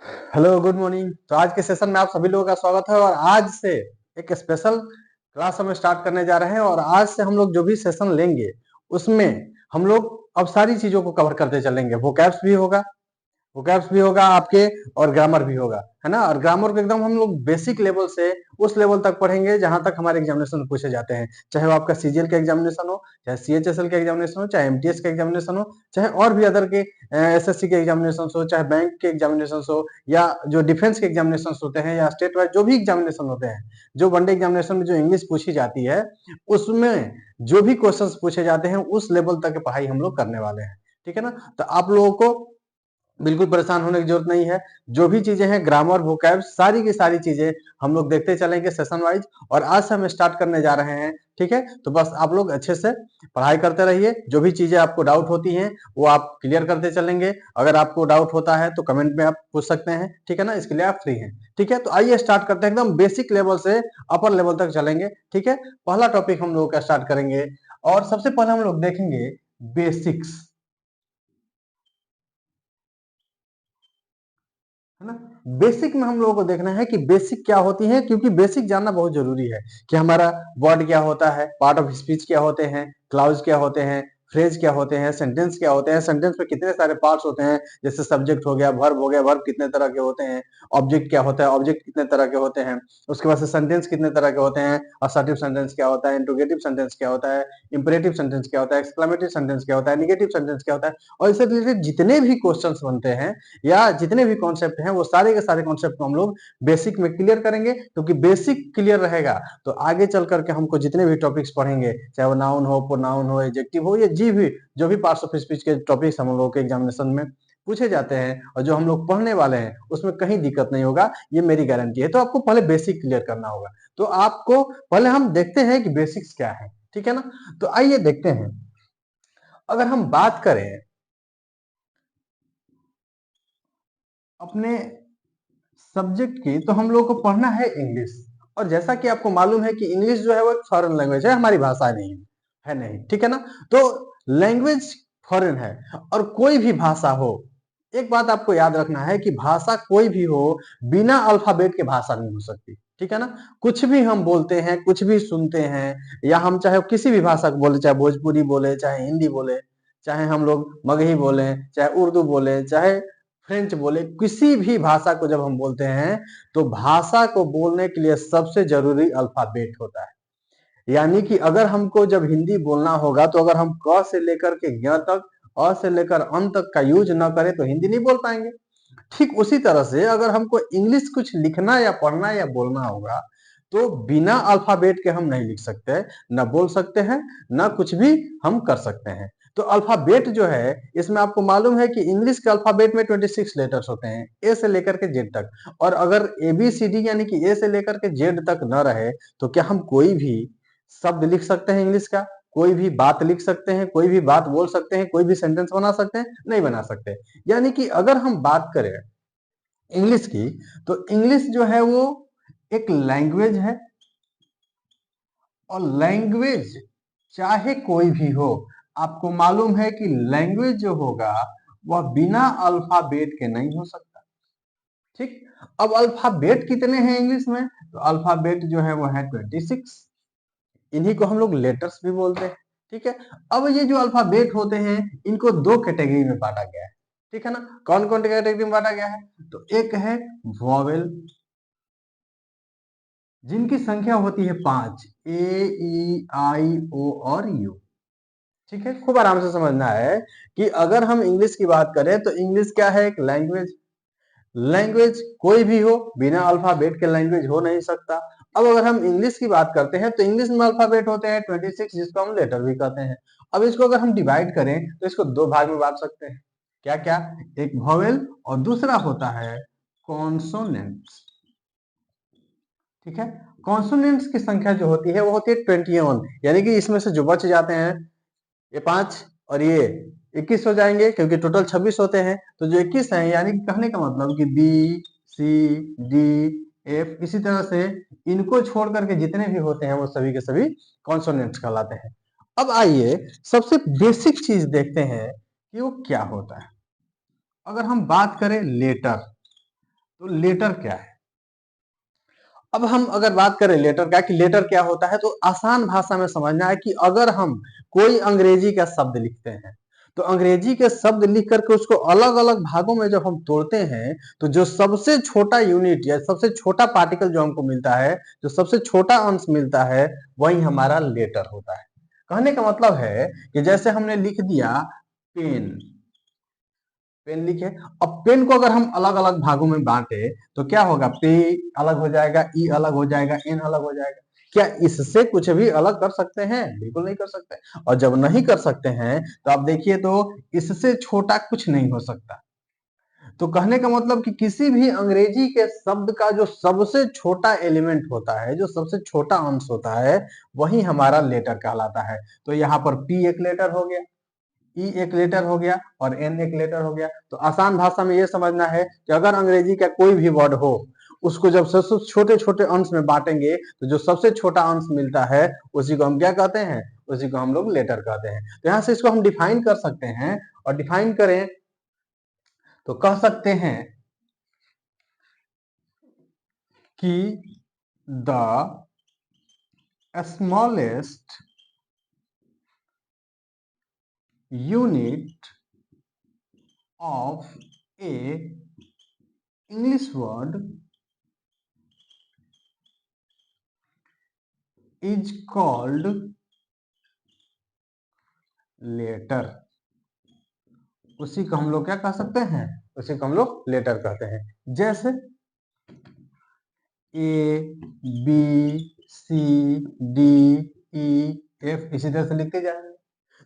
Hello good morning. तो आज के सेशन में आप सभी लोगों का स्वागत है और आज से एक स्पेशल क्लास हम स्टार्ट करने जा रहे हैं और आज से हम लोग जो भी सेशन लेंगे उसमें हम लोग अब सारी चीजों को कवर करते चलेंगे। वोकैब्स भी होगा आपके और ग्रामर भी होगा, है ना। और ग्रामर को एकदम हम लोग बेसिक लेवल से उस लेवल तक पढ़ेंगे जहां तक हमारे एग्जामिनेशन में पूछे जाते हैं, चाहे वो आपका सीजीएल का एग्जामिनेशन हो, चाहे सीएचएसएल का एग्जामिनेशन हो, चाहे एमटीएस का एग्जामिनेशन हो, चाहे और भी अदर के एसएससी के एग्जामिनेशन हो, चाहे बैंक के एग्जामिनेशन हो, या जो डिफेंस के एग्जामिनेशन होते हैं, या स्टेट वाइज जो भी एग्जामिनेशन होते हैं, जो वनडे एग्जामिनेशन में जो इंग्लिश पूछी जाती है उसमें जो भी क्वेश्चंस पूछे जाते हैं उस लेवल तक की पढ़ाई हम लोग करने वाले हैं। ठीक है ना। तो आप लोगों को बिल्कुल परेशान होने की जरूरत नहीं है। जो भी चीजें हैं ग्रामर वोकैब सारी की सारी चीजें हम लोग देखते चलेंगे सेशन वाइज और आज से हम स्टार्ट करने जा रहे हैं। ठीक है, तो बस आप लोग अच्छे से पढ़ाई करते रहिए। जो भी चीजें आपको डाउट होती हैं वो आप क्लियर करते चलेंगे। अगर आपको डाउट होता है तो कमेंट में आप पूछ सकते हैं। ठीक है ना, इसके लिए आप फ्री हैं। ठीक है, तो आइए स्टार्ट करते हैं। एकदम बेसिक लेवल से अपर लेवल तक चलेंगे। ठीक है, पहला टॉपिक हम लोग का स्टार्ट करेंगे और सबसे पहले हम लोग देखेंगे बेसिक्स, है ना। बेसिक में हम लोगों को देखना है कि बेसिक क्या होती है, क्योंकि बेसिक जानना बहुत जरूरी है कि हमारा वर्ड क्या होता है, पार्ट ऑफ स्पीच क्या होते हैं, क्लाउज क्या होते हैं, फ्रेज क्या होते हैं, सेंटेंस क्या होते हैं, सेंटेंस में कितने सारे पार्ट्स होते हैं, जैसे सब्जेक्ट हो गया, वर्ब हो गया, वर्ब कितने तरह के होते हैं, ऑब्जेक्ट क्या होता है, ऑब्जेक्ट कितने तरह के होते हैं, उसके बाद से सेंटेंस कितने तरह के होते हैं, असर्टिव सेंटेंस क्या होता है, इंट्रोगेटिव सेंटेंस क्या होता है, इंपरेटिव सेंटेंस क्या होता है, एक्सक्लेमेटिव सेंटेंस क्या होता है, निगेटिव सेंटेंस क्या होता है, और इससे रिलेटेड जितने भी क्वेश्चन बनते हैं या जितने भी कॉन्सेप्ट हैं वो सारे के सारे कॉन्सेप्ट को हम लोग बेसिक में क्लियर करेंगे, क्योंकि बेसिक क्लियर रहेगा तो आगे चल करके हमको जितने भी टॉपिक्स पढ़ेंगे, चाहे वो नाउन हो, प्रोनाउन हो, एडजेक्टिव हो, या जी भी जो भी पार्ट्स ऑफ स्पीच के टॉपिक्स हम लोगों के एग्जामिनेशन में पूछे जाते हैं और जो हम लोग पढ़ने वाले हैं उसमें कहीं दिक्कत नहीं होगा, ये मेरी गारंटी है। तो आपको पहले बेसिक क्लियर करना होगा। तो आपको पहले हम देखते हैं कि बेसिक्स क्या है। ठीक है ना, तो आइए देखते हैं। अगर हम बात करें अपने सब्जेक्ट की, तो हम लोग को पढ़ना है इंग्लिश। और जैसा कि आपको मालूम है कि इंग्लिश जो है वो एक फॉरेन लैंग्वेज है, हमारी भाषा नहीं है, नहीं। ठीक है ना, तो लैंग्वेज फॉरेन है। और कोई भी भाषा हो, एक बात आपको याद रखना है कि भाषा कोई भी हो, बिना अल्फाबेट के भाषा नहीं हो सकती। ठीक है ना, कुछ भी हम बोलते हैं, कुछ भी सुनते हैं, या हम चाहे किसी भी भाषा को बोले, चाहे भोजपुरी बोले, चाहे हिंदी बोले, चाहे हम लोग मगही बोले, चाहे उर्दू बोले, चाहे फ्रेंच बोले, किसी भी भाषा को जब हम बोलते हैं तो भाषा को बोलने के लिए सबसे जरूरी अल्फाबेट होता है। यानी कि अगर हमको जब हिंदी बोलना होगा तो अगर हम क से लेकर के ज्ञ तक, अ से लेकर अन तक का यूज न करें तो हिंदी नहीं बोल पाएंगे। ठीक उसी तरह से अगर हमको इंग्लिश कुछ लिखना या पढ़ना या बोलना होगा तो बिना अल्फाबेट के हम नहीं लिख सकते, न बोल सकते हैं, न कुछ भी हम कर सकते हैं। तो अल्फाबेट जो है इसमें आपको मालूम है कि इंग्लिश के अल्फाबेट में 26 लेटर्स होते हैं, ए से लेकर के जेड तक। और अगर ए बी सी डी यानी कि ए से लेकर के जेड तक न रहे तो क्या हम कोई भी शब्द लिख सकते हैं इंग्लिश का, कोई भी बात लिख सकते हैं, कोई भी बात बोल सकते हैं, कोई भी सेंटेंस बना सकते हैं? नहीं बना सकते। यानी कि अगर हम बात करें इंग्लिश की, तो इंग्लिश जो है वो एक लैंग्वेज है। और लैंग्वेज चाहे कोई भी हो, आपको मालूम है कि लैंग्वेज जो होगा वह बिना अल्फाबेट के नहीं हो सकता। ठीक, अब अल्फाबेट कितने हैं इंग्लिश में? तो अल्फाबेट जो है वो है 26। इन्हीं को हम लोग लेटर्स भी बोलते हैं। ठीक है, अब ये जो अल्फाबेट होते हैं इनको दो कैटेगरी में बांटा गया है। ठीक है ना, कौन कौन कैटेगरी में बांटा गया है? तो एक है वॉवेल, जिनकी संख्या होती है 5, ए ई आई ओ और यू। ठीक है, खूब आराम से समझना है कि अगर हम इंग्लिश की बात करें तो इंग्लिश क्या है? एक लैंग्वेज। लैंग्वेज कोई भी हो, बिना अल्फाबेट के लैंग्वेज हो नहीं सकता। अब अगर हम इंग्लिश की बात करते हैं तो इंग्लिश में अल्फाबेट होते हैं 26, जिसको हम लेटर भी कहते हैं। अब इसको अगर हम डिवाइड करें तो इसको दो भाग में बांट सकते हैं। क्या क्या? एक वॉवेल और दूसरा होता है कॉन्सोनेंट्स। ठीक है, कॉन्सोनेंट्स की संख्या जो होती है वो होती है 21, यानी कि इसमें से जो बच जाते हैं ये 5 और ये 21 हो जाएंगे, क्योंकि टोटल 26 होते हैं। तो जो 21 है, यानी कि कहने का मतलब कि बी सी डी एफ, इसी तरह से इनको छोड़ करके जितने भी होते हैं वो सभी के सभी कॉन्सोनेंट्स कहलाते हैं। अब आइए सबसे बेसिक चीज देखते हैं कि वो क्या होता है। अगर हम बात करें लेटर, तो लेटर क्या है? अब हम अगर बात करें लेटर का कि लेटर क्या होता है, तो आसान भाषा में समझना है कि अगर हम कोई अंग्रेजी का शब्द लिखते हैं, तो अंग्रेजी के शब्द लिख करके उसको अलग अलग भागों में जब हम तोड़ते हैं, तो जो सबसे छोटा यूनिट या सबसे छोटा पार्टिकल जो हमको मिलता है, जो सबसे छोटा अंश मिलता है, वही हमारा लेटर होता है। कहने का मतलब है कि जैसे हमने लिख दिया पेन, पेन लिखे। अब पेन को अगर हम अलग अलग भागों में बांटे तो क्या होगा? पे अलग हो जाएगा, ई अलग हो जाएगा, एन अलग हो जाएगा। क्या इससे कुछ भी अलग कर सकते हैं? बिल्कुल नहीं कर सकते। और जब नहीं कर सकते हैं तो आप देखिए, तो इससे छोटा कुछ नहीं हो सकता। तो कहने का मतलब कि किसी भी अंग्रेजी के शब्द का जो सबसे छोटा एलिमेंट होता है, जो सबसे छोटा अंश होता है, वही हमारा लेटर कहलाता है। तो यहाँ पर पी एक लेटर हो गया, ई एक लेटर हो गया और एन एक लेटर हो गया। तो आसान भाषा में ये समझना है कि अगर अंग्रेजी का कोई भी वर्ड हो, उसको जब सबसे छोटे छोटे अंश में बांटेंगे तो जो सबसे छोटा अंश मिलता है, उसी को हम क्या कहते हैं? उसी को हम लोग लेटर कहते हैं। तो यहाँ से इसको हम डिफाइन कर सकते हैं, और डिफाइन करें तो कह सकते हैं कि the smallest unit of a English word is called letter. उसी को हम लोग क्या कह सकते हैं? उसी को हम लोग लेटर कहते हैं। जैसे ए, बी, सी, डी, ई, एफ, इसी तरह से लिखते जाएंगे।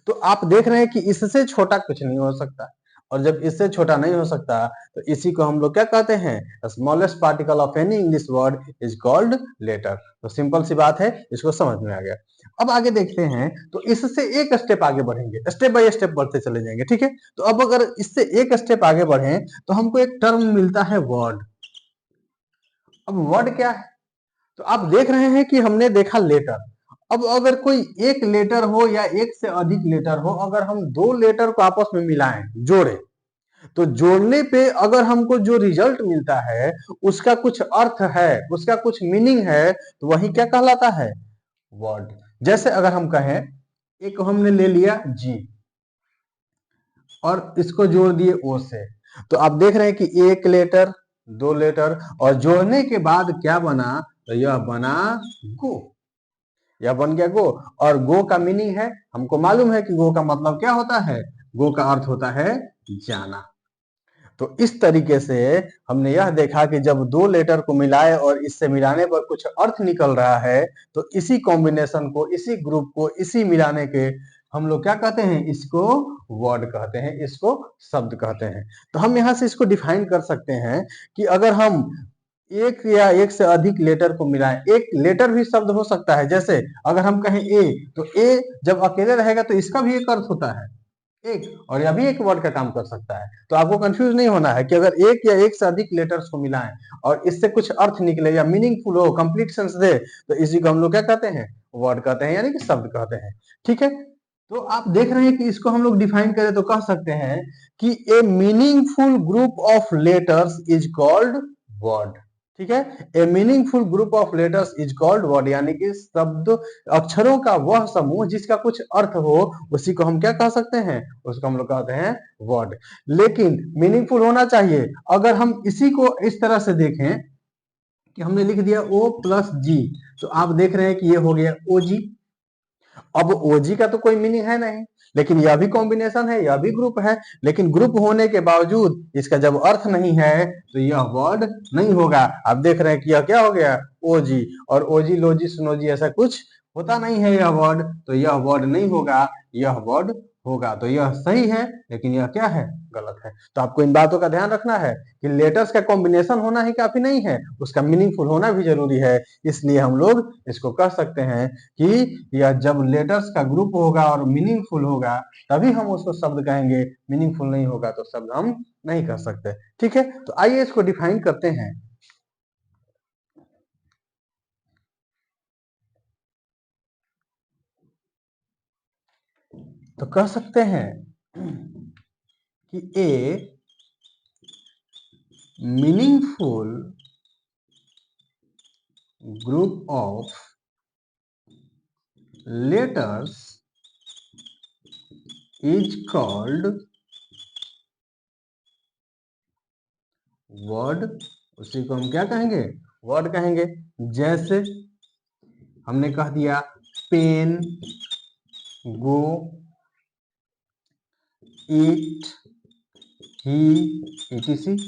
तो आप देख रहे हैं कि इससे छोटा कुछ नहीं हो सकता, और जब इससे छोटा नहीं हो सकता तो इसी को हम लोग क्या कहते हैं? Smallest particle of any English word is called letter. तो सिंपल सी बात है, इसको समझ में आ गया। अब आगे देखते हैं, तो इससे एक स्टेप आगे बढ़ेंगे, स्टेप बाय स्टेप बढ़ते चले जाएंगे, ठीक है। तो अब अगर इससे एक स्टेप आगे बढ़े तो हमको एक टर्म मिलता है वर्ड। अब वर्ड क्या है? तो आप देख रहे हैं कि हमने देखा लेटर। अब अगर कोई एक लेटर हो या एक से अधिक लेटर हो, अगर हम दो लेटर को आपस में मिलाएं, जोड़े, तो जोड़ने पे अगर हमको जो रिजल्ट मिलता है, उसका कुछ अर्थ है, उसका कुछ मीनिंग है, तो वही क्या कहलाता है? वर्ड। जैसे अगर हम कहें, एक हमने ले लिया जी और इसको जोड़ दिए ओ से, तो आप देख रहे हैं कि एक लेटर, दो लेटर, और जोड़ने के बाद क्या बना? तो यह बना गो। यह बन गया गो। और गो का मीनिंग है, हमको मालूम है कि गो का मतलब क्या होता है? गो का अर्थ होता है जाना। तो इस तरीके से हमने यह देखा कि जब दो लेटर को मिलाए और इससे मिलाने पर कुछ अर्थ निकल रहा है, तो इसी कॉम्बिनेशन को, इसी ग्रुप को, इसी मिलाने के हम लोग क्या कहते हैं? इसको वर्ड कहते हैं, इसको शब्द कहते हैं। तो हम यहाँ से इसको डिफाइन कर सकते हैं कि अगर हम एक या एक से अधिक लेटर को मिलाएं, एक लेटर भी शब्द हो सकता है। जैसे अगर हम कहें ए, तो ए जब अकेले रहेगा तो इसका भी एक अर्थ होता है, एक, और यह भी एक वर्ड का काम कर सकता है। तो आपको कंफ्यूज नहीं होना है कि अगर एक या एक से अधिक लेटर्स को मिलाएं और इससे कुछ अर्थ निकले या मीनिंगफुल हो, कंप्लीट सेंस दे, तो इसी को हम लोग क्या कहते हैं? वर्ड कहते हैं, यानी कि शब्द कहते हैं। ठीक है। तो आप देख रहे हैं कि इसको हम लोग डिफाइन करें तो कह सकते हैं कि ए meaningful group of letters is called word. ठीक है। ए meaningful group of letters is called word, यानी कि शब्द, अक्षरों का वह समूह जिसका कुछ अर्थ हो, उसी को हम क्या कह सकते हैं? उसको हम लोग कहते हैं वर्ड। लेकिन मीनिंगफुल होना चाहिए। अगर हम इसी को इस तरह से देखें कि हमने लिख दिया ओ प्लस जी, तो आप देख रहे हैं कि ये हो गया ओ जी। अब ओजी का तो कोई मीनिंग है नहीं, लेकिन यह भी कॉम्बिनेशन है, यह भी ग्रुप है। लेकिन ग्रुप होने के बावजूद इसका जब अर्थ नहीं है तो यह वर्ड नहीं होगा। आप देख रहे हैं कि यह क्या हो गया? ओजी। और ओजी, लोजी, स्नोजी ऐसा कुछ होता नहीं है यह वर्ड, तो यह वर्ड नहीं होगा, यह वर्ड होगा। तो यह सही है, लेकिन यह क्या है? गलत है। तो आपको इन बातों का ध्यान रखना है कि लेटर्स का कॉम्बिनेशन होना ही काफी नहीं है, उसका मीनिंगफुल होना भी जरूरी है। इसलिए हम लोग इसको कह सकते हैं कि या जब लेटर्स का ग्रुप होगा और मीनिंगफुल होगा, तभी हम उसको शब्द कहेंगे। मीनिंगफुल नहीं होगा तो शब्द हम नहीं कह सकते। ठीक है। तो आइए इसको डिफाइन करते हैं। तो कह सकते हैं कि ए meaningful group of letters is called word. उसी को हम क्या कहेंगे? वर्ड कहेंगे। जैसे हमने कह दिया पेन, गो, ईट, ही, etc।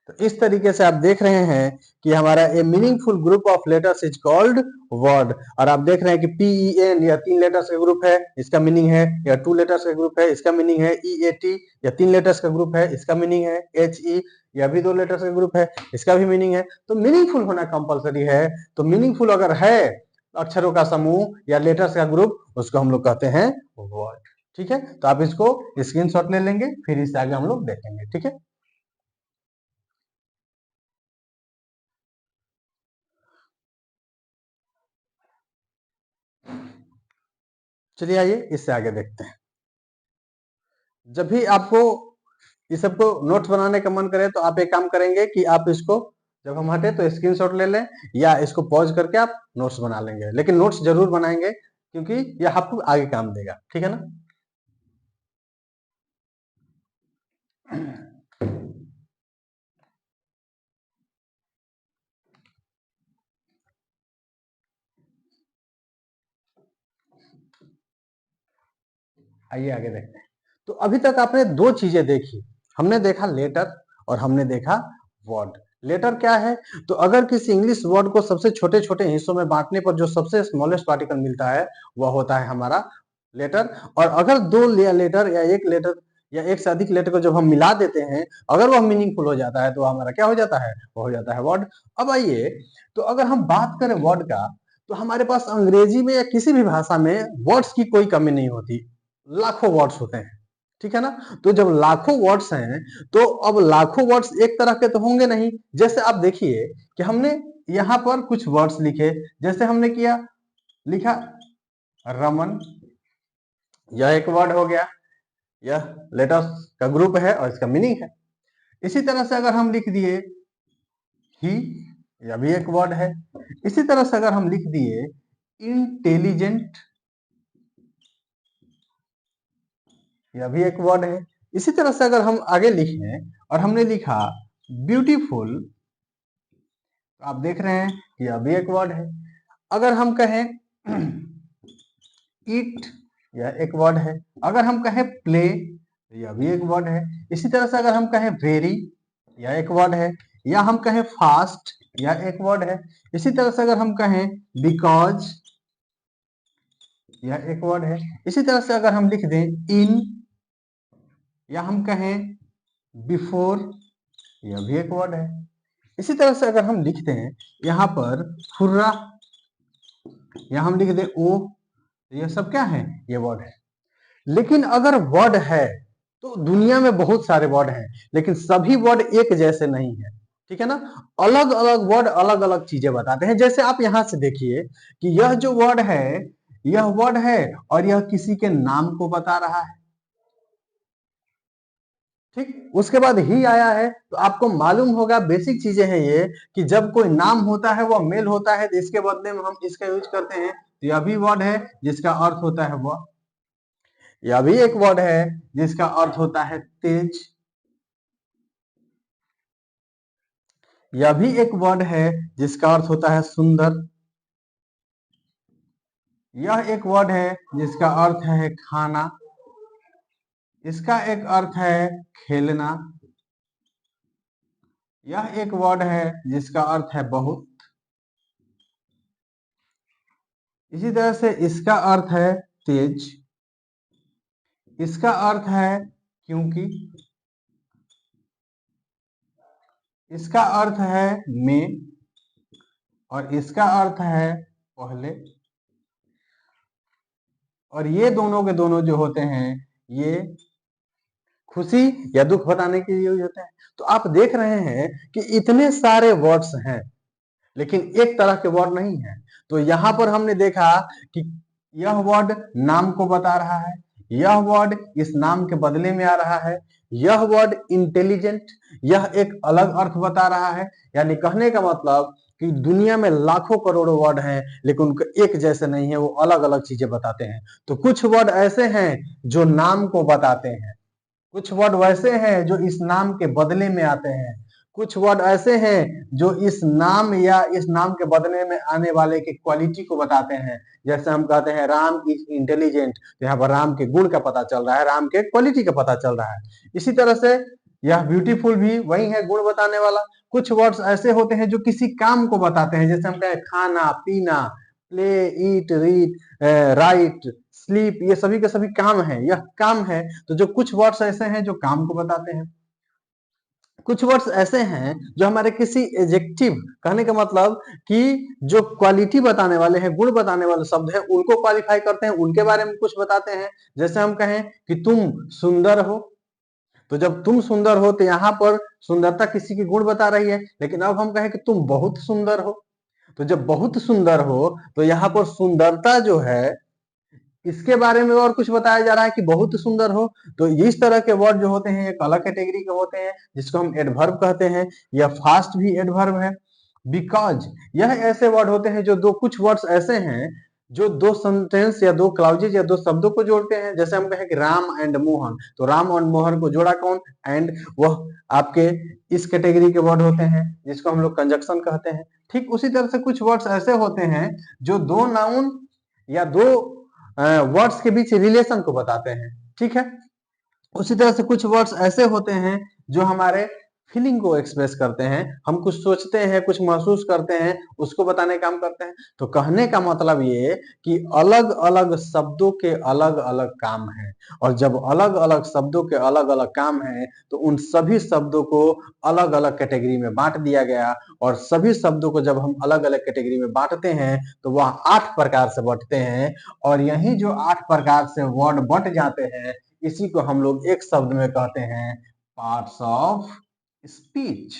तो इस तरीके से आप देख रहे हैं कि हमारा ए meaningful group of letters is called word. और आप देख रहे हैं कि PEN यह 3 लेटर्स का ग्रुप है, इसका मीनिंग है। या 2 लेटर्स का ग्रुप है, इसका मीनिंग है। EAT या 3 लेटर्स का ग्रुप है, इसका मीनिंग है। HE यह भी 2 लेटर्स का ग्रुप है, इसका भी मीनिंग है। तो मीनिंगफुल होना कंपलसरी है। तो मीनिंगफुल अगर है अक्षरों का समूह या लेटर्स का ग्रुप, उसको हम लोग कहते हैं वर्ड। ठीक है, तो आप इसको स्क्रीनशॉट ले लेंगे, फिर इससे आगे हम लोग देखेंगे। ठीक है, चलिए आइए इससे आगे देखते हैं। जब भी आपको इस सबको नोट्स बनाने का मन करे तो आप एक काम करेंगे कि आप इसको जब हम हटे तो स्क्रीनशॉट ले लें, या इसको पॉज करके आप नोट्स बना लेंगे। लेकिन नोट्स जरूर बनाएंगे क्योंकि यह आपको आगे काम देगा। ठीक है ना? आइए आगे देखते हैं। तो अभी तक आपने 2 चीजें देखी। हमने देखा लेटर और हमने देखा वर्ड। लेटर क्या है? तो अगर किसी इंग्लिश वर्ड को सबसे छोटे छोटे हिस्सों में बांटने पर जो सबसे स्मॉलेस्ट पार्टिकल मिलता है वह होता है हमारा लेटर। और अगर 2 लेटर या 1 लेटर या एक से अधिक लेटर को जब हम मिला देते हैं, अगर वह मीनिंगफुल हो जाता है तो हमारा क्या हो जाता है? वो हो जाता है वर्ड। अब आइए, तो अगर हम बात करें वर्ड का, तो हमारे पास अंग्रेजी में या किसी भी भाषा में वर्ड्स की कोई कमी नहीं होती। लाखों वर्ड्स होते हैं। ठीक है ना? तो जब लाखों वर्ड्स हैं, तो अब लाखों वर्ड्स एक तरह के तो होंगे नहीं। जैसे आप देखिए कि हमने यहां पर कुछ वर्ड्स लिखे। जैसे हमने किया, लिखा रमन, यह एक वर्ड हो गया। यह लेटर्स का ग्रुप है और इसका मीनिंग है। इसी तरह से अगर हम लिख दिए ही, यह भी एक वर्ड है। इसी तरह से अगर हम लिख दिए इंटेलिजेंट, यह भी एक वर्ड है। इसी तरह से अगर हम आगे लिखें और हमने लिखा ब्यूटीफुल, तो आप देख रहे हैं कि यह भी एक वर्ड है। अगर हम कहें ईट, यह एक वर्ड है। अगर हम कहें प्ले, यह भी एक वर्ड है। इसी तरह से अगर हम कहें वेरी, यह एक वर्ड है। या हम कहें फास्ट, यह एक वर्ड है। इसी तरह से अगर हम कहें बिकॉज, यह एक वर्ड है। इसी तरह से अगर हम लिख दें इन, या हम कहें बिफोर, यह भी एक वर्ड है। इसी तरह से अगर हम लिखते हैं यहाँ पर फुर्रा, या हम लिख दें ओ, ये सब क्या है? ये वर्ड है। लेकिन अगर वर्ड है तो दुनिया में बहुत सारे वर्ड हैं, लेकिन सभी वर्ड एक जैसे नहीं है। ठीक है ना? अलग अलग वर्ड अलग अलग चीजें बताते हैं। जैसे आप यहां से देखिए कि यह जो वर्ड है, यह वर्ड है और यह किसी के नाम को बता रहा है। ठीक, उसके बाद ही आया है, तो आपको मालूम होगा, बेसिक चीजें हैं ये, कि जब कोई नाम होता है वह मेल होता है तो इसके बदले में हम इसका यूज करते हैं। तो यह भी वर्ड है जिसका अर्थ होता है वह। यह भी एक वर्ड है जिसका अर्थ होता है तेज। यह भी एक वर्ड है जिसका अर्थ होता है सुंदर। यह एक वर्ड है जिसका अर्थ है खाना। इसका एक अर्थ है खेलना। यह एक वर्ड है जिसका अर्थ है बहुत। इसी तरह से इसका अर्थ है तेज। इसका अर्थ है क्योंकि। इसका अर्थ है में। और इसका अर्थ है पहले। और ये दोनों के दोनों जो होते हैं, ये खुशी या दुख बताने के लिए होते हैं। तो आप देख रहे हैं कि इतने सारे वर्ड्स हैं, लेकिन एक तरह के वर्ड नहीं है। तो यहां पर हमने देखा कि यह वर्ड नाम को बता रहा है, यह वर्ड इस नाम के बदले में आ रहा है, यह वर्ड इंटेलिजेंट, यह एक अलग अर्थ बता रहा है। यानी कहने का मतलब कि दुनिया में लाखों करोड़ों वर्ड हैं, लेकिन उनके एक जैसे नहीं है, वो अलग अलग चीजें बताते हैं। तो कुछ वर्ड ऐसे हैं जो नाम को बताते हैं, कुछ वर्ड वैसे हैं जो इस नाम के बदले में आते हैं, कुछ वर्ड ऐसे हैं जो इस नाम या इस नाम के बदले में आने वाले की क्वालिटी को बताते हैं। जैसे हम कहते हैं राम इज इंटेलिजेंट, तो यहाँ पर राम के गुण का पता चल रहा है, राम के क्वालिटी का पता चल रहा है। इसी तरह से यह ब्यूटीफुल भी वही है, गुण बताने वाला। कुछ वर्ड्स ऐसे होते हैं जो किसी काम को बताते हैं, जैसे हम कहें खाना पीना, प्ले ईट रीड राइट स्लीप, ये सभी के सभी काम है, यह काम है। तो जो कुछ वर्ड्स ऐसे हैं जो काम को बताते हैं, कुछ वर्ड्स ऐसे हैं जो हमारे किसी एडजेक्टिव, कहने का मतलब कि जो क्वालिटी बताने वाले हैं, गुण बताने वाले शब्द हैं, उनको क्वालिफाई करते हैं, उनके बारे में कुछ बताते हैं। जैसे हम कहें कि तुम सुंदर हो, तो जब तुम सुंदर हो तो यहाँ पर सुंदरता किसी की गुण बता रही है। लेकिन अब हम कहें कि तुम बहुत सुंदर हो, तो जब बहुत सुंदर हो तो यहाँ पर सुंदरता जो है इसके बारे में और कुछ बताया जा रहा है कि बहुत सुंदर हो। तो इस तरह के वर्ड जो होते हैं एक अलग कैटेगरी के होते हैं, जिसको हम एडवर्ब कहते हैं। यह फास्ट भी एडवर्ब है। बिकॉज, यह ऐसे वर्ड होते हैं जो दो, कुछ वर्ड्स ऐसे हैं जो दो सेंटेंस या दो क्लाउजेज या दो शब्दों को जोड़ते हैं। जैसे हम कहें कि राम एंड मोहन, तो राम और मोहन को जोड़ा कौन? एंड, वह आपके इस कैटेगरी के वर्ड होते हैं जिसको हम लोग कंजक्शन कहते हैं। ठीक उसी तरह से कुछ वर्ड्स ऐसे होते हैं जो दो नाउन या दो वर्ड्स के बीच रिलेशन को बताते हैं। ठीक है, उसी तरह से कुछ वर्ड्स ऐसे होते हैं जो हमारे फीलिंग को एक्सप्रेस करते हैं, हम कुछ सोचते हैं, कुछ महसूस करते हैं, उसको बताने का काम करते हैं। तो कहने का मतलब ये कि अलग अलग शब्दों के अलग अलग काम हैं, और जब अलग अलग शब्दों के अलग अलग काम हैं तो उन सभी शब्दों को अलग अलग कैटेगरी में बांट दिया गया। और सभी शब्दों को जब हम अलग अलग कैटेगरी में बांटते हैं तो वह 8 प्रकार से बंटते हैं। और यही जो 8 प्रकार से वर्ड बंट जाते हैं, इसी को हम लोग एक शब्द में कहते हैं पार्ट्स ऑफ स्पीच।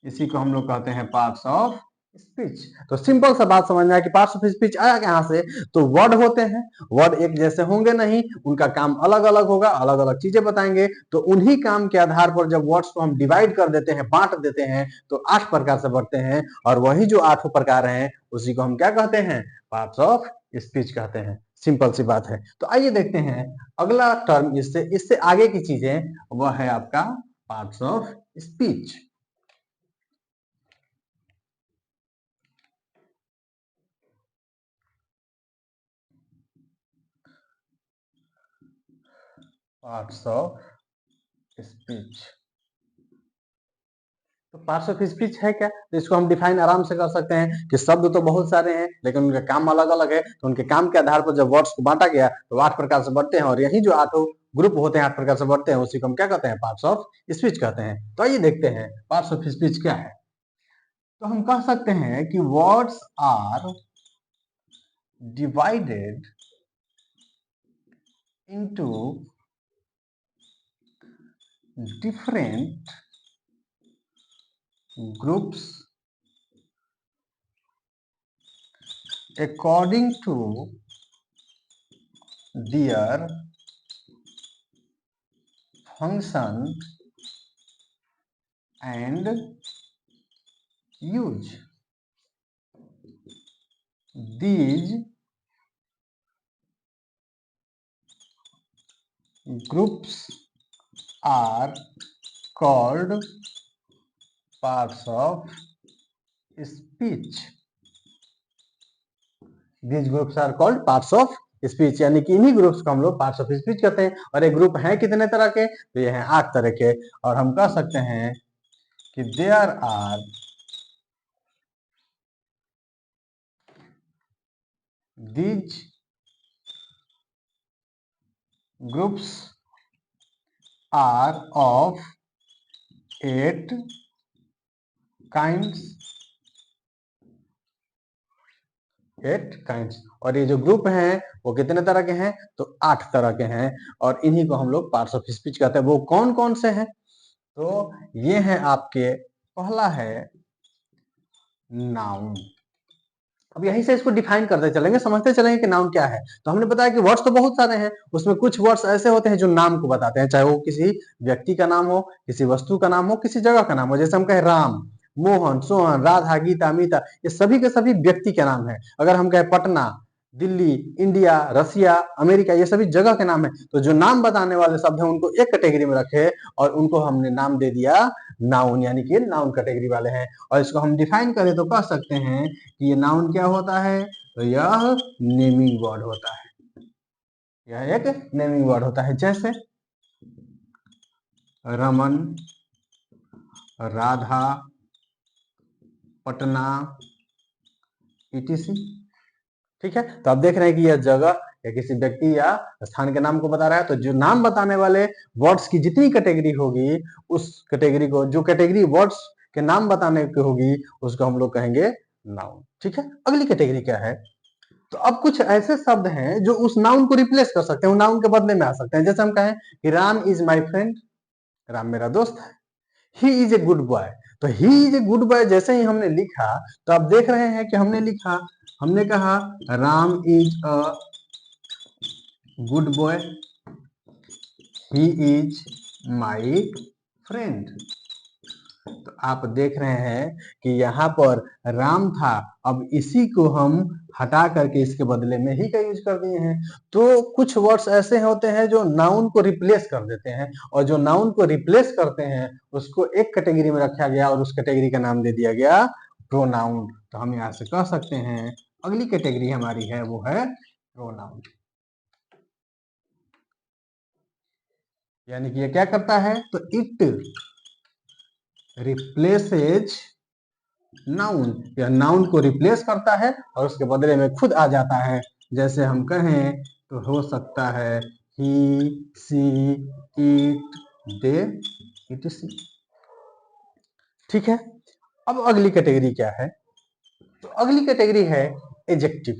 इसी को हम लोग कहते हैं पार्ट्स ऑफ स्पीच। तो सिंपल सा बात समझना है कि पार्ट्स ऑफ स्पीच आया कहां से? तो वर्ड होते हैं, वर्ड एक जैसे होंगे नहीं, उनका काम अलग अलग होगा, अलग अलग चीजें बताएंगे। तो उन्हीं काम के आधार पर जब वर्ड्स को हम डिवाइड कर देते हैं, बांट देते हैं, तो 8 प्रकार से बढ़ते हैं। और वही जो 8 प्रकार हैं उसी को हम क्या कहते हैं? पार्ट्स ऑफ स्पीच कहते हैं। सिंपल सी बात है। तो आइए देखते हैं अगला टर्म, इससे इससे आगे की चीजें, वह है आपका parts of speech. Parts of speech. तो पार्ट्स ऑफ स्पीच है क्या? तो इसको हम डिफाइन आराम से कर सकते हैं कि शब्द तो बहुत सारे हैं लेकिन उनके काम अलग अलग है। तो उनके काम के आधार पर जब वर्ड्स को बांटा गया तो 8 प्रकार से बढ़ते हैं, और यही जो 8 ग्रुप होते हैं, 8 प्रकार से बढ़ते हैं, उसी को हम क्या कहते हैं? पार्ट्स ऑफ स्पीच कहते हैं। तो आइए देखते हैं पार्ट्स ऑफ स्पीच क्या है। तो हम कह सकते हैं कि words are divided into different groups according to their function and use. These groups are called parts of speech. These groups are called parts of speech, यानी कि इन्हीं ग्रुप्स को हम लोग पार्ट्स ऑफ स्पीच कहते हैं। और ये ग्रुप हैं कितने तरह के? तो ये हैं 8 तरह के। और हम कह सकते हैं कि there are these groups are of 8 kinds, 8 kinds। और ये जो ग्रुप हैं वो कितने तरह के हैं? तो 8 तरह के हैं। और इन्हीं को हम लोग पार्ट्स ऑफ स्पीच कहते हैं। वो कौन कौन से हैं? तो ये हैं आपके, पहला है नाउन। अब यहीं से इसको डिफाइन करते चलेंगे, समझते चलेंगे कि नाउन क्या है। तो हमने बताया कि वर्ड्स तो बहुत सारे हैं, उसमें कुछ वर्ड्स ऐसे होते हैं जो नाम को बताते हैं, चाहे वो किसी व्यक्ति का नाम हो, किसी वस्तु का नाम हो, किसी जगह का नाम हो। जैसे हम कहें राम, मोहन, सोहन, राधा, गीता, मीता, ये सभी के सभी व्यक्ति के नाम है। अगर हम कहें पटना, दिल्ली, इंडिया, रसिया, अमेरिका, ये सभी जगह के नाम है। तो जो नाम बताने वाले शब्द हैं उनको एक कैटेगरी में रखे और उनको हमने नाम दे दिया नाउन, यानी कि नाउन कैटेगरी वाले हैं। और इसको हम डिफाइन करें तो कह सकते हैं कि ये नाउन क्या होता है, तो यह नेमिंग वर्ड होता है। यह एक नेमिंग वर्ड होता है। जैसे रमन, राधा, पटना, ईटीसी। ठीक है, तो आप देख रहे हैं कि यह जगह या किसी व्यक्ति या स्थान के नाम को बता रहा है। तो जो नाम बताने वाले वर्ड्स की जितनी कैटेगरी होगी, उस कैटेगरी को, जो कैटेगरी वर्ड्स के नाम बताने की होगी, उसको हम लोग कहेंगे नाउन। ठीक है, अगली कैटेगरी क्या है, तो अब कुछ ऐसे शब्द हैं जो उस नाउन को रिप्लेस कर सकते हैं, उस नाउन के बदले में आ सकते हैं। जैसे हम कहें कि Ram is my friend, Ram मेरा दोस्त है। He is a good boy, तो he is a good boy जैसे ही हमने लिखा, तो आप देख रहे हैं कि हमने लिखा, हमने कहा Ram is a good boy, he is my friend. तो आप देख रहे हैं कि यहाँ पर राम था, अब इसी को हम हटा करके इसके बदले में ही का यूज कर दिए हैं। तो कुछ वर्ड्स ऐसे होते हैं जो नाउन को रिप्लेस कर देते हैं, और जो नाउन को रिप्लेस करते हैं उसको एक कैटेगरी में रखा गया और उस कैटेगरी का नाम दे दिया गया प्रोनाउन। तो हम यहाँ से कह सकते हैं अगली कैटेगरी हमारी है वो है प्रोनाउन। यानी कि ये क्या करता है, तो इट रिप्लेसेज नाउन, या नाउन को रिप्लेस करता है और उसके बदले में खुद आ जाता है। जैसे हम कहें तो हो सकता है ही, सी, इट, दे, इट। ठीक है, अब अगली कैटेगरी क्या है, तो अगली कैटेगरी है एडजेक्टिव।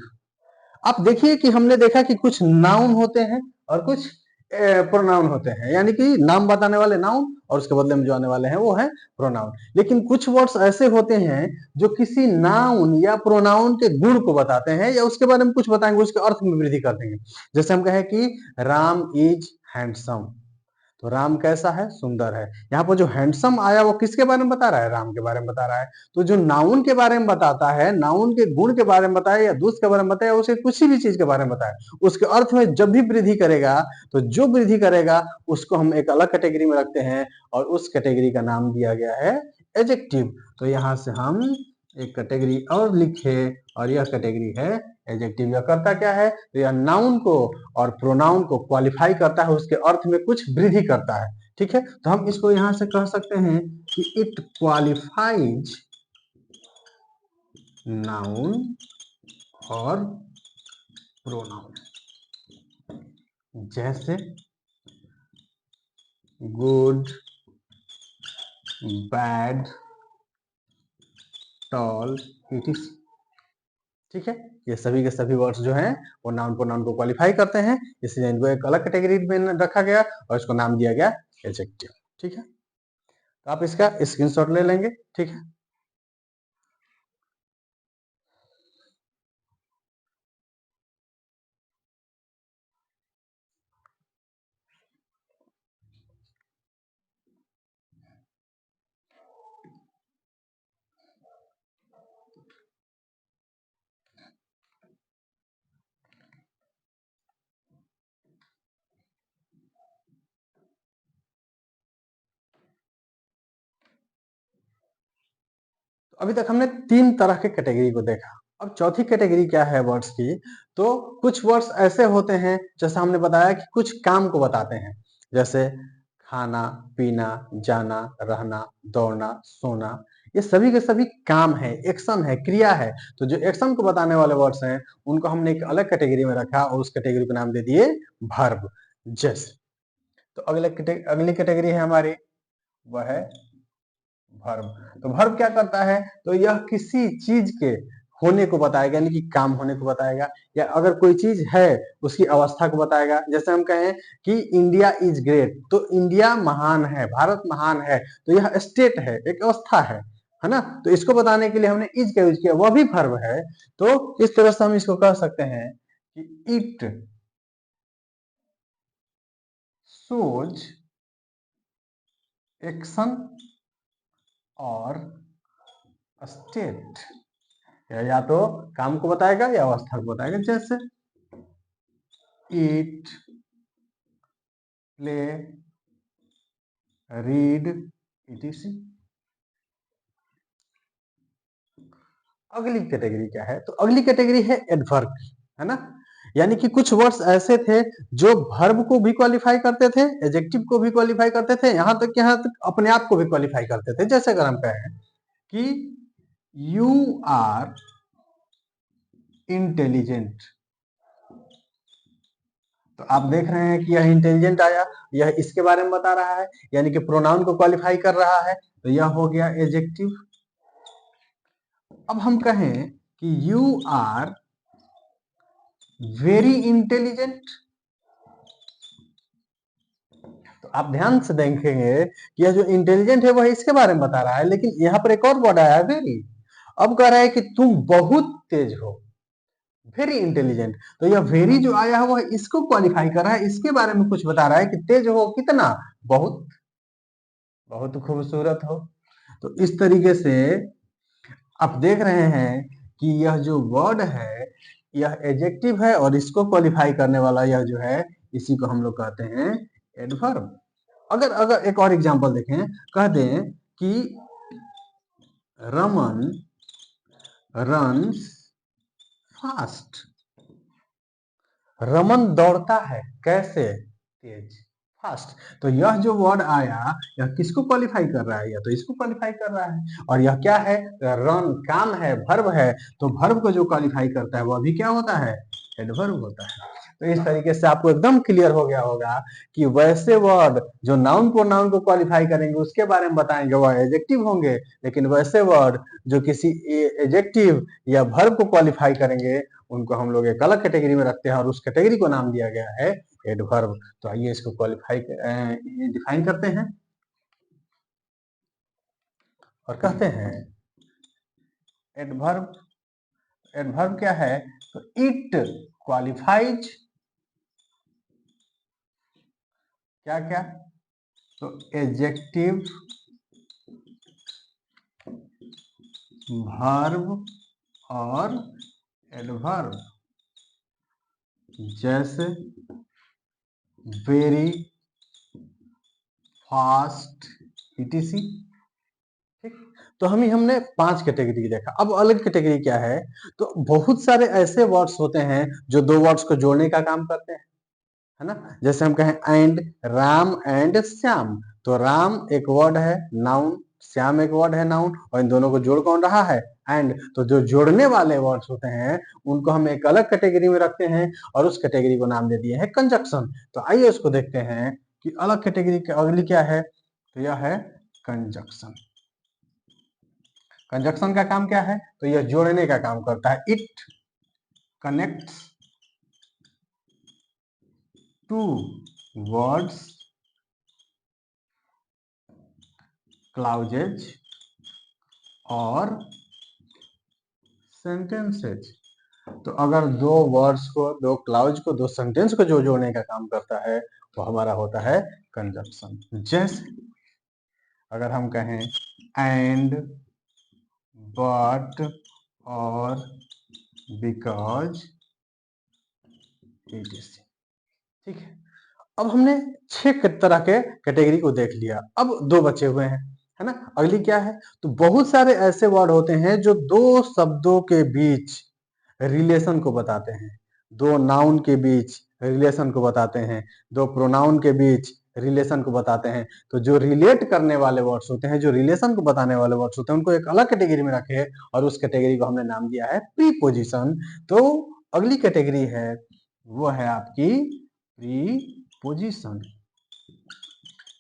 आप देखिए कि हमने देखा कि कुछ नाउन होते हैं और कुछ प्रोनाउन होते हैं, यानी कि नाम बताने वाले नाउन और उसके बदले में जो आने वाले हैं वो है प्रोनाउन। लेकिन कुछ वर्ड्स ऐसे होते हैं जो किसी नाउन या प्रोनाउन के गुण को बताते हैं या उसके बारे में कुछ बताएंगे, उसके अर्थ में वृद्धि कर देंगे। जैसे हम कहें कि राम इज हैंडसम, तो राम कैसा है, सुंदर है। यहाँ पर जो हैंडसम आया वो किसके बारे में बता रहा है, राम के बारे में बता रहा है। तो जो नाउन के बारे में बताता है, नाउन के गुण के बारे में बताए या दूसरे के बारे में बताए, उसे किसी भी चीज के बारे में बताए, उसके अर्थ में जब भी वृद्धि करेगा, तो जो वृद्धि करेगा उसको हम एक अलग कैटेगरी में रखते हैं और उस कैटेगरी का नाम दिया गया है एडजेक्टिव। तो यहाँ से हम एक कैटेगरी और लिखे और यह कैटेगरी है एडजेक्टिव। यह करता क्या है, तो यह नाउन को और प्रोनाउन को क्वालिफाई करता है, उसके अर्थ में कुछ वृद्धि करता है। ठीक है, तो हम इसको यहां से कह सकते हैं कि इट क्वालिफाइज नाउन और प्रोनाउन। जैसे गुड, बैड, टॉल, इट। ठीक है, ये सभी के सभी वर्ड्स जो हैं वो नाउन प्रोनाउन को क्वालिफाई करते हैं, इसलिए इनको एक अलग कैटेगरी में रखा गया और इसको नाम दिया गया एडजेक्टिव। ठीक है, तो आप इसका स्क्रीनशॉट ले लेंगे। ठीक है, तो अभी तक हमने तीन तरह के कैटेगरी को देखा। अब चौथी कैटेगरी क्या है वर्ड्स की, तो कुछ वर्ड्स ऐसे होते हैं जैसा हमने बताया कि कुछ काम को बताते हैं। जैसे खाना, पीना, जाना, रहना, दौड़ना, सोना, ये सभी के सभी काम है, एक्शन है, क्रिया है। तो जो एक्शन को बताने वाले वर्ड्स हैं उनको हमने एक अलग कैटेगरी में रखा और उस कैटेगरी को नाम दे दिए वर्ब। जैसे तो अगली कैटेगरी है हमारी, वह है वर्ब। तो वर्ब क्या करता है, तो यह किसी चीज के होने को बताएगा, यानी कि काम होने को बताएगा, या अगर कोई चीज है उसकी अवस्था को बताएगा। जैसे हम कहें कि इंडिया इज ग्रेट, तो इंडिया महान है, भारत महान है, तो यह स्टेट है, एक अवस्था है। है ना। तो इसको बताने के लिए हमने इज का यूज किया, वह भी वर्ब है। तो इस तरह से हम इसको कह सकते हैं कि इट शोज एक्शन और स्टेट, या तो काम को बताएगा या अवस्था को बताएगा, जैसे ईट, प्ले, रीड, etc। अगली कैटेगरी क्या है, तो अगली कैटेगरी है एडवर्ब, है ना। यानी कि कुछ वर्ड्स ऐसे थे जो वर्ब को भी क्वालिफाई करते थे, एडजेक्टिव को भी क्वालिफाई करते थे, यहाँ तक अपने आप को भी क्वालिफाई करते थे। जैसे अगर हम कहें कि यू आर इंटेलिजेंट, तो आप देख रहे हैं कि यह इंटेलिजेंट आया, यह इसके बारे में बता रहा है, यानी कि प्रोनाउन को क्वालिफाई कर रहा है, तो यह हो गया एडजेक्टिव। अब हम कहें कि यू आर वेरी इंटेलिजेंट, तो आप ध्यान से देखेंगे कि यह जो इंटेलिजेंट है वह इसके बारे में बता रहा है, लेकिन यहाँ पर एक और वर्ड आया है वेरी। अब कह रहा है कि तुम बहुत तेज हो, वेरी इंटेलिजेंट, तो यह वेरी जो आया है वह इसको क्वालिफाई कर रहा है, इसके बारे में कुछ बता रहा है कि तेज हो कितना, बहुत, बहुत खूबसूरत हो। तो इस तरीके से आप देख रहे हैं कि यह जो वर्ड है यह एडजेक्टिव है, और इसको क्वालिफाई करने वाला यह जो है इसी को हम लोग कहते हैं एडवर्ब। अगर अगर एक और एग्जांपल देखें, कह दें कि रमन रन्स फास्ट, रमन दौड़ता है कैसे, तेज, फास्ट। तो यह जो वर्ड आया यह किसको क्वालिफाई कर रहा है, या तो इसको क्वालिफाई कर रहा है, और यह क्या है, रन काम है, वर्ब है, तो वर्ब को जो क्वालिफाई करता है वह भी क्या होता है, एडवर्ब होता है। तो इस तरीके से आपको एकदम क्लियर हो गया होगा कि वैसे वर्ड जो नाउन प्रोनाउन को क्वालिफाई करेंगे उसके बारे में बताएंगे वह एडजेक्टिव होंगे, लेकिन वैसे वर्ड जो किसी एडजेक्टिव या वर्ब को क्वालिफाई करेंगे उनको हम लोग एक अलग कैटेगरी में रखते हैं, और उस कैटेगरी को नाम दिया गया है एडवर्ब। तो आइए इसको क्वालिफाई डिफाइन करते हैं और कहते हैं एडवर्ब, एडवर्ब क्या है, तो इट क्वालिफाइज क्या क्या, तो एडजेक्टिव, वर्ब और एडवर्ब, जैसे वेरी, फास्ट, etc। ठीक, तो हमने 5 कैटेगरी देखा। अब अलग कैटेगरी क्या है, तो बहुत सारे ऐसे वर्ड्स होते हैं जो दो वर्ड्स को जोड़ने का काम करते हैं, है ना। जैसे हम कहें एंड, राम एंड श्याम, तो राम एक वर्ड है नाउन, श्याम एक वर्ड है नाउन, और इन दोनों को जोड़ कौन रहा है, एंड। तो जो जोड़ने वाले वर्ड्स होते हैं उनको हम एक अलग कैटेगरी में रखते हैं, और उस कैटेगरी को नाम दे दिए है कंजक्शन। तो आइए उसको देखते हैं कि अलग कैटेगरी अगली क्या है, तो यह है कंजक्शन। कंजक्शन का काम क्या है, तो यह जोड़ने का काम करता है। It connects two words, clauses और सेंटेंसेज। तो अगर दो वर्ड्स को, दो क्लाउज को, दो सेंटेंस को जो जोड़ने का काम करता है वो हमारा होता है कंजक्शन। जैसे अगर हम कहें एंड, बट और बिकॉज, etc। ठीक है, अब हमने 6 तरह के कैटेगरी को देख लिया, अब 2 बचे हुए हैं, है ना। अगली क्या है, तो बहुत सारे ऐसे वर्ड होते हैं जो दो शब्दों के बीच रिलेशन को बताते हैं, दो नाउन के बीच रिलेशन को बताते हैं, दो प्रोनाउन के बीच रिलेशन को बताते हैं। तो जो रिलेट करने वाले वर्ड्स होते हैं, जो रिलेशन को बताने वाले वर्ड्स होते हैं, उनको एक अलग कैटेगरी में रखे, और उस कैटेगरी को हमने नाम दिया है प्रीपोजिशन। तो अगली कैटेगरी है वो है आपकी प्रीपोजिशन।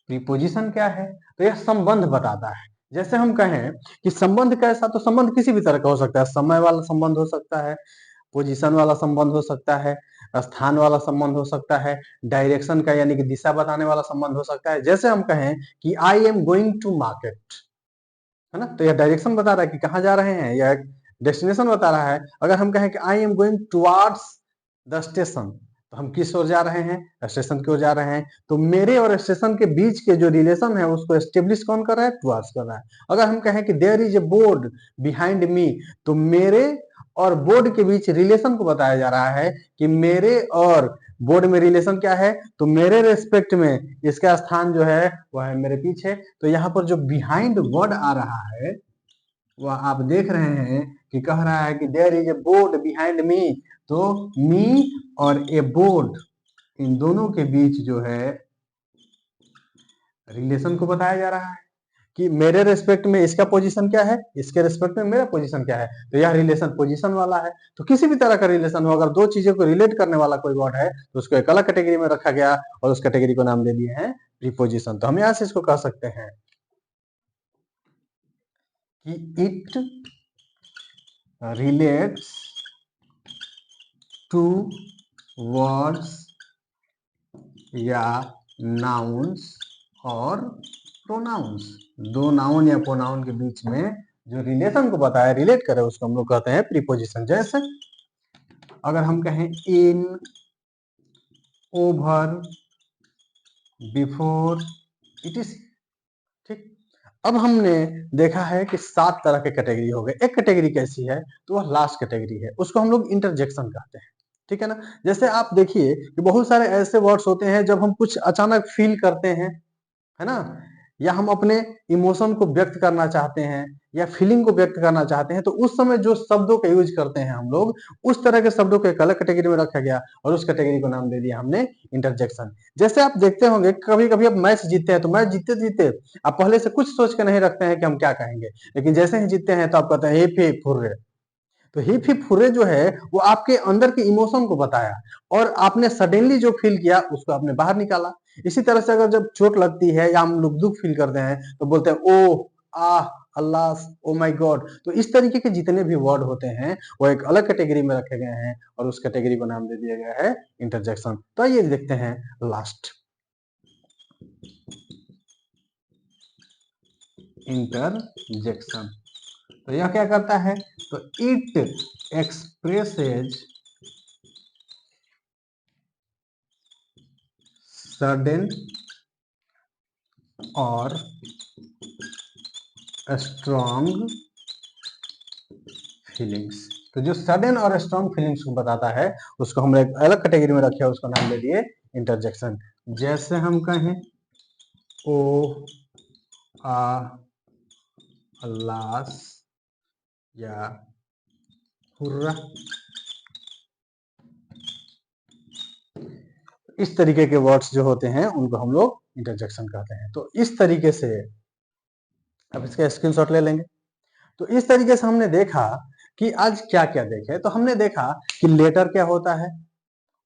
प्रीपोजिशन क्या है, तो यह संबंध बताता है। जैसे हम कहें कि संबंध कैसा, तो संबंध किसी भी तरह का हो सकता है, समय वाला संबंध हो सकता है, पोजीशन वाला संबंध हो सकता है, स्थान वाला संबंध हो सकता है, डायरेक्शन का यानी कि दिशा बताने वाला संबंध हो सकता है। जैसे हम कहें कि I am going to market, है ना। तो यह डायरेक्शन बता रहा है कि कहाँ जा रहे हैं, यह डेस्टिनेशन बता रहा है। अगर हम कहें कि I am going towards the station, तो हम किस ओर जा रहे हैं, स्टेशन की ओर जा रहे हैं। तो मेरे और स्टेशन के बीच के जो रिलेशन है उसको एस्टेब्लिश कौन कर रहा है, टुवर्ड्स कर रहा है। अगर हम कहें कि there is a board behind me, तो मेरे और बोर्ड के बीच रिलेशन को बताया जा रहा है कि मेरे और बोर्ड में रिलेशन क्या है, तो मेरे रेस्पेक्ट में इसका स्थान जो है वह है मेरे पीछे। तो यहाँ पर जो बिहाइंड वर्ड आ रहा है वह आप देख रहे हैं कि कह रहा है कि there is a board behind me. तो मी और ए बोर्ड, इन दोनों के बीच जो है रिलेशन को बताया जा रहा है कि मेरे रेस्पेक्ट में इसका पोजीशन क्या है, इसके रेस्पेक्ट में मेरा पोजीशन क्या है। तो यह रिलेशन पोजीशन वाला है। तो किसी भी तरह का रिलेशन हो, अगर दो चीजों को रिलेट करने वाला कोई वर्ड है तो उसको एक अलग कैटेगरी में रखा गया और उस कैटेगरी को नाम दे दिए हैं प्रीपोजिशन। तो हम यहां से इसको कह सकते हैं कि इट रिलेट्स टू वर्ड्स या नाउन्स और प्रोनाउंस। दो नाउन या प्रोनाउन के बीच में जो रिलेशन को बताया, रिलेट करे, उसको हम लोग कहते हैं प्रीपोजिशन। जैसे अगर हम कहें इन, ओवर, बिफोर, इट इज, ठीक। अब हमने देखा है कि 7 तरह के कैटेगरी हो गए। एक कैटेगरी कैसी है, तो वह लास्ट कैटेगरी है, उसको हम लोग इंटरजेक्शन कहते हैं, ठीक है ना। जैसे आप देखिए कि बहुत सारे ऐसे वर्ड्स होते हैं जब हम कुछ अचानक फील करते हैं, है ना, या हम अपने इमोशन को व्यक्त करना चाहते हैं या फीलिंग को व्यक्त करना चाहते हैं, तो उस समय जो शब्दों का यूज करते हैं हम लोग, उस तरह के शब्दों को एक अलग कैटेगरी में रखा गया और उस कैटेगरी को नाम दे दिया हमने इंटरजेक्शन। जैसे आप देखते होंगे कभी कभी आप मैच जीतते हैं, तो मैच जीतते जीतते आप पहले से कुछ सोच के नहीं रखते हैं कि हम क्या कहेंगे, लेकिन जैसे ही जीतते हैं तो आप कहते हैं हे फे फुर्रे। तो हिप हिप हुर्रे जो है वो आपके अंदर के इमोशन को बताया और आपने सडनली जो फील किया उसको आपने बाहर निकाला। इसी तरह से अगर जब चोट लगती है या हम लोग दुख फील करते हैं तो बोलते हैं ओ आ अल्लाह, ओ माय गॉड। तो इस तरीके के जितने भी वर्ड होते हैं वो एक अलग कैटेगरी में रखे गए हैं और उस कैटेगरी को नाम दे दिया गया है इंटरजेक्शन। तो आइए देखते हैं लास्ट, इंटरजेक्शन। तो यह क्या करता है, तो इट एक्सप्रेसेज सडन और स्ट्रॉन्ग फीलिंग्स। तो जो सडन और स्ट्रॉन्ग फीलिंग्स को बताता है उसको हम एक अलग कैटेगरी में रखे, उसको नाम दे दिए इंटरजेक्शन। जैसे हम कहें ओ आ अल्लास या हुर्रा, इस तरीके के वर्ड्स जो होते हैं उनको हम लोग इंटरजेक्शन कहते हैं। तो इस तरीके से अब इसका स्क्रीनशॉट ले लेंगे। तो इस तरीके से हमने देखा कि आज क्या क्या देखे। तो हमने देखा कि लेटर क्या होता है,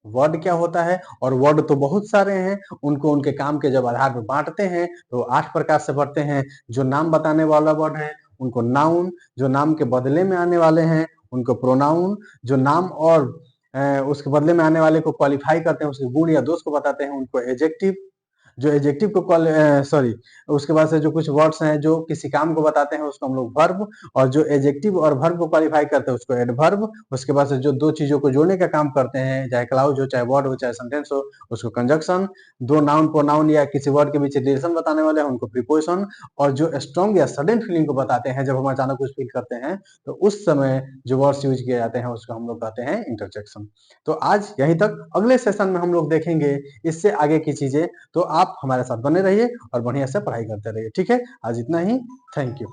वर्ड क्या होता है, और वर्ड तो बहुत सारे हैं, उनको उनके काम के जब आधार पर बांटते हैं तो 8 प्रकार से बढ़ते हैं। जो नाम बताने वाला वर्ड है उनको नाउन, जो नाम के बदले में आने वाले हैं उनको प्रोनाउन, जो नाम और उसके बदले में आने वाले को क्वालिफाई करते हैं, उसके गुण या दोष को बताते हैं, उनको एडजेक्टिव, जो एडजेक्टिव को सॉरी, उसके बाद से जो कुछ वर्ड्स हैं जो किसी काम को बताते हैं उसको हम लोग वर्ब, और जो एडजेक्टिव और वर्ब को क्वालिफाई करते हैं उसको एडवर्ब। उसके बाद से जो दो चीजों को जोड़ने का काम करते हैं, चाहे क्लाउज हो, चाहे वर्ड हो, चाहे सेंटेंस हो, उसको कंजक्शन। दो नाउन प्रोनाउन या किसी वर्ड के बीच रिलेशन बताने वाले हैं उनको प्रीपोजिशन। और जो स्ट्रॉन्ग या सडन फीलिंग को बताते हैं, जब हम अचानक कुछ फील करते हैं तो उस समय जो वर्ड्स यूज किए जाते हैं उसको हम लोग कहते हैं इंटरजेक्शन। तो आज यहीं तक, अगले सेशन में हम लोग देखेंगे इससे आगे की चीजें। तो आप हमारे साथ बने रहिए और बढ़िया से पढ़ाई करते रहिए, ठीक है। आज इतना ही, थैंक यू।